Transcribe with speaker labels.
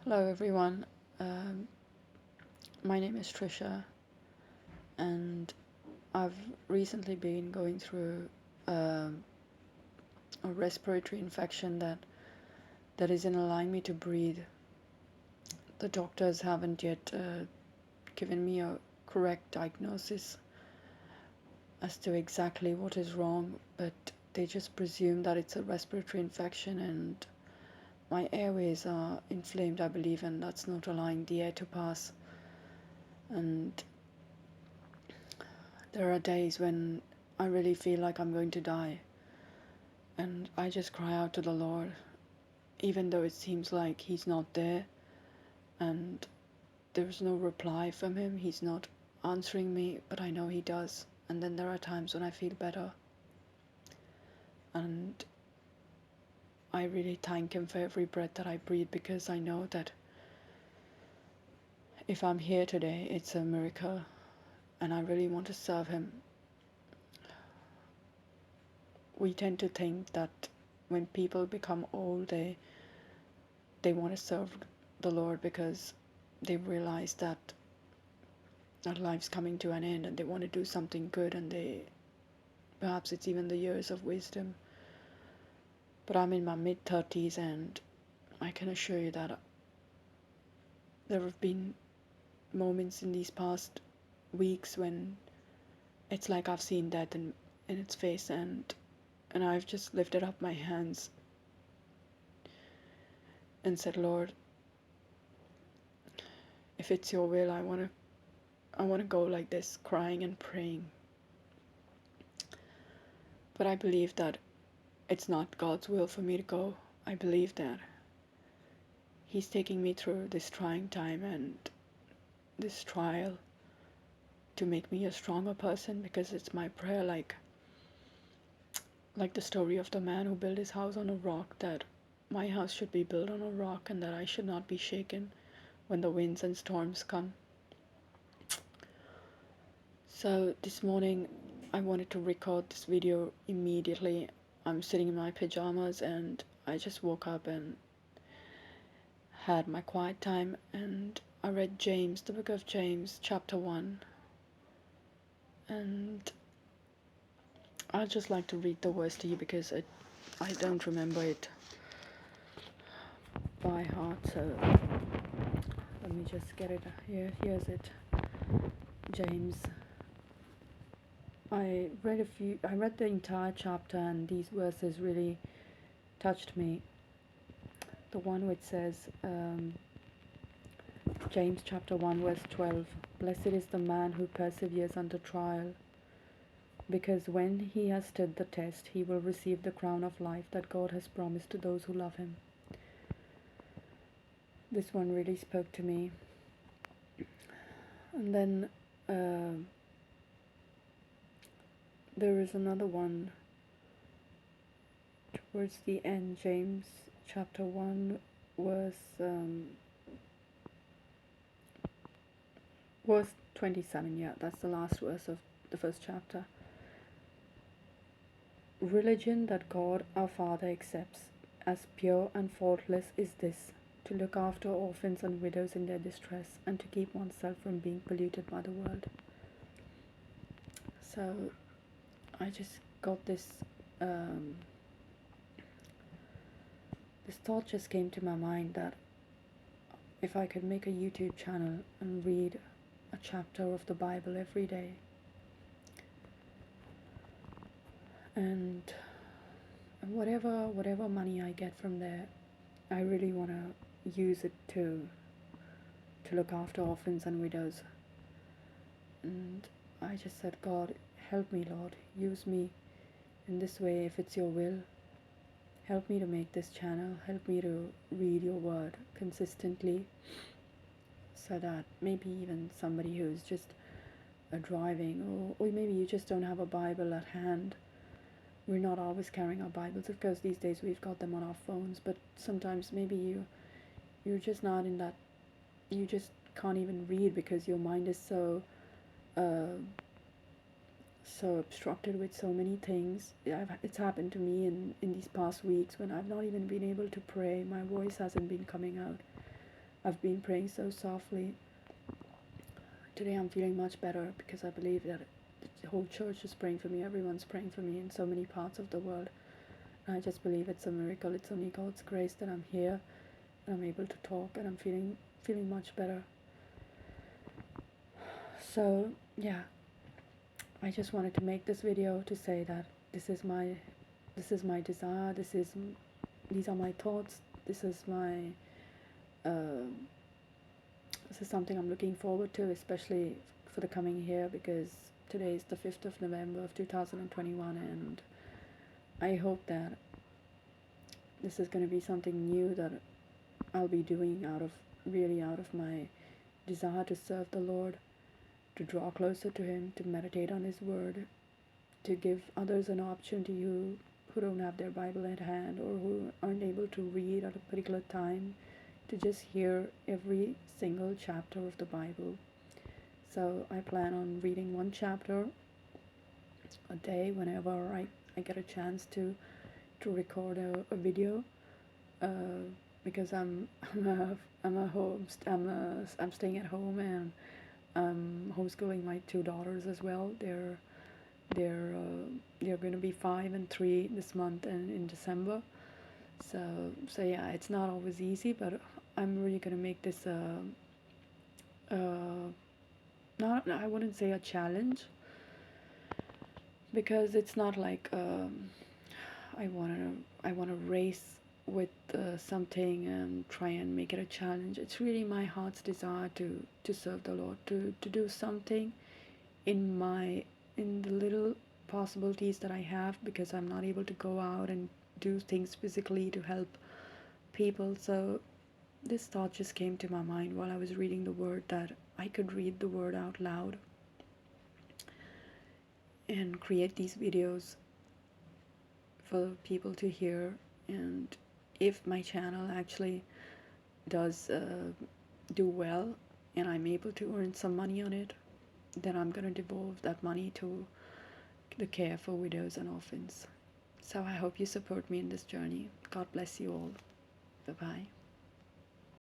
Speaker 1: Hello everyone, um, my name is Trisha, and I've recently been going through um, a respiratory infection that isn't allowing me to breathe. The doctors haven't yet given me a correct diagnosis as to exactly what is wrong, but they just presume that it's a respiratory infection and my airways are inflamed, I believe, and that's not allowing the air to pass. And there are days when I really feel like I'm going to die, and I just cry out to the Lord, even though it seems like He's not there and there's no reply from Him. He's not answering me, but I know He does. And then there are times when I feel better, and I really thank Him for every breath that I breathe, because I know that if I'm here today, it's a miracle, and I really want to serve Him. We tend to think that when people become old, they want to serve the Lord because they realize that life's coming to an end and they want to do something good, and they perhaps it's even the years of wisdom. But I'm in my mid 30s, and I can assure you that there have been moments in these past weeks when it's like I've seen death in its face, and I've just lifted up my hands and said, Lord, if it's your will, I want to go like this, crying and praying. But I believe that it's not God's will for me to go. I believe that He's taking me through this trying time and this trial to make me a stronger person, because it's my prayer, like the story of the man who built his house on a rock, that my house should be built on a rock and that I should not be shaken when the winds and storms come. So this morning I wanted to record this video immediately. I'm sitting in my pajamas and I just woke up and had my quiet time, and I read James, the book of James, chapter 1. And I'd just like to read the verse to you because I don't remember it by heart. So let me just get it here. Here's it. James. I read the entire chapter, and these verses really touched me. The one which says, James chapter 1 verse 12, blessed is the man who perseveres under trial, because when he has stood the test, he will receive the crown of life that God has promised to those who love Him. This one really spoke to me. And then there is another one towards the end, James chapter 1 verse 27. Yeah, that's the last verse of the first chapter. Religion that God our Father accepts as pure and faultless is this: to look after orphans and widows in their distress, and to keep oneself from being polluted by the world. So I just got this thought just came to my mind that if I could make a YouTube channel and read a chapter of the Bible every day, and whatever money I get from there, I really want to use it to look after orphans and widows. And I just said, God, help me, Lord, use me in this way if it's your will. Help me to make this channel, help me to read your word consistently, so that maybe even somebody who's just driving, or maybe you just don't have a Bible at hand. We're not always carrying our Bibles. Of course, these days we've got them on our phones, but sometimes maybe you're just not in that, you just can't even read because your mind is so obstructed with so many things. It's happened to me in these past weeks when I've not even been able to pray. My voice hasn't been coming out. I've been praying so softly. Today I'm feeling much better because I believe that the whole church is praying for me. Everyone's praying for me in so many parts of the world. And I just believe it's a miracle. It's only God's grace that I'm here and I'm able to talk, and I'm feeling much better. So yeah, I just wanted to make this video to say that this is my desire. These are my thoughts. This is something I'm looking forward to, especially for the coming year, because today is the 5th of November of 2021, and I hope that this is going to be something new that I'll be doing out of my desire to serve the Lord, to draw closer to Him, to meditate on His Word, to give others an opportunity who don't have their Bible at hand or who aren't able to read at a particular time, to just hear every single chapter of the Bible. So I plan on reading one chapter a day whenever I get a chance to record a video, because I'm staying at home, and I'm homeschooling my two daughters as well. They're going to be 5 and 3 this month and in December. So yeah, it's not always easy, but I'm really going to make this not, I wouldn't say a challenge, because it's not like I want to race with something and try and make it a challenge. It's really my heart's desire to serve the Lord, to do something in the little possibilities that I have, because I'm not able to go out and do things physically to help people. So this thought just came to my mind while I was reading the Word, that I could read the Word out loud and create these videos for people to hear. And if my channel actually does do well and I'm able to earn some money on it, then I'm going to devolve that money to the care for widows and orphans. So I hope you support me in this journey. God bless you all. Bye-bye.